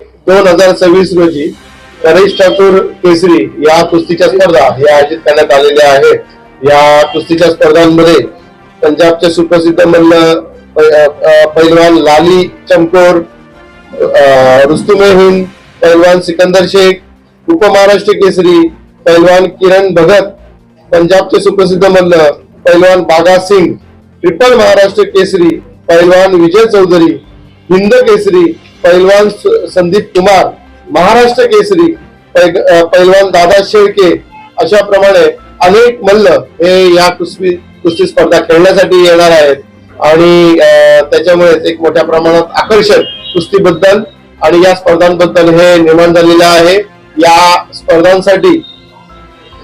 2026 रोजी परेश ठाकूर केसरी या कुस्तीच्या स्पर्धा हे आयोजित करण्यात आलेल्या आहेत. या कुस्तीच्या स्पर्धांमध्ये पंजाबचे सुप्रसिद्ध मल्ल पैलवान लाली चमकोर, रुस्तुमे हिंद पैलवान सिकंदर शेख, उपमहाराष्ट्र केसरी पैलवान किरण भगत, पंजाबचे सुप्रसिद्ध मल्ल पैलवान बागा सिंग, ट्रिपल महाराष्ट्र केसरी पैलवान विजय चौधरी, हिंद केसरी पैलवान संदीप कुमार, महाराष्ट्र केसरी पैलवान दादा शेळके, अशा प्रमाणे अनेक मल्ल हे या कुस्ती स्पर्धा खेळण्यासाठी येणार आहेत. आणि त्याच्यामुळे एक मोठ्या प्रमाणात आकर्षण कुस्तीबद्दल आणि या स्पर्धांबद्दल हे निर्माण झालेलं आहे. या स्पर्धांसाठी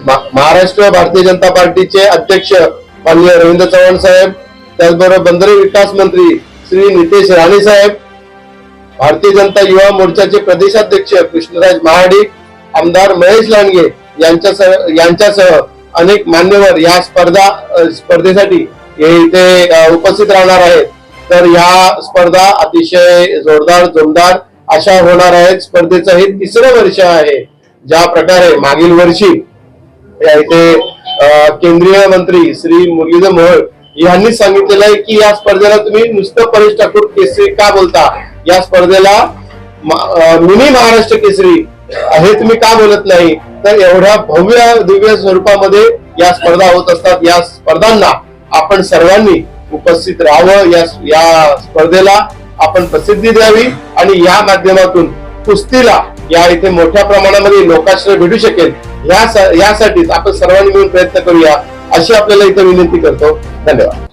महाराष्ट्र भारतीय जनता पार्टीचे अध्यक्ष माननीय रवींद्र चव्हाण साहेब, त्याचबरोबर बंदरे विकास मंत्री श्री नितेश राणे साहेब, भारतीय जनता युवा मोर्चाचे प्रदेशाध्यक्ष कृष्णराज महाडिक, आमदार महेश लांडगे यांच्यासह अनेक मान्यवर या स्पर्धेसाठी इथे उपस्थित राहणार आहेत. तर या स्पर्धा अतिशय जोरदार अशा होणार आहेत. स्पर्धेचं हे 3रं वर्ष आहे. ज्या प्रकारे मागील वर्षी इथे केंद्रीय मंत्री श्री मुरलीधर मोहोळ यांनी सांगितलेलं आहे की या स्पर्धेला तुम्ही नुसतं परेश ठाकूर केसरी का बोलता, या स्पर्धेला मिनी महाराष्ट्र केसरी हे तुम्ही का बोलत नाही. तर एवढ्या भव्य दिव्य स्वरूपामध्ये या स्पर्धा होत असतात. या स्पर्धांना आपण सर्वांनी उपस्थित राहावं, या स्पर्धेला आपण प्रसिद्धी द्यावी आणि या माध्यमातून कुस्तीला या इथे मोठ्या प्रमाणामध्ये लोकाश्रय भेटू शकेल यासाठीच आपण सर्वांनी मिळून प्रयत्न करूया अशी आपल्याला इथे विनंती करतो. धन्यवाद.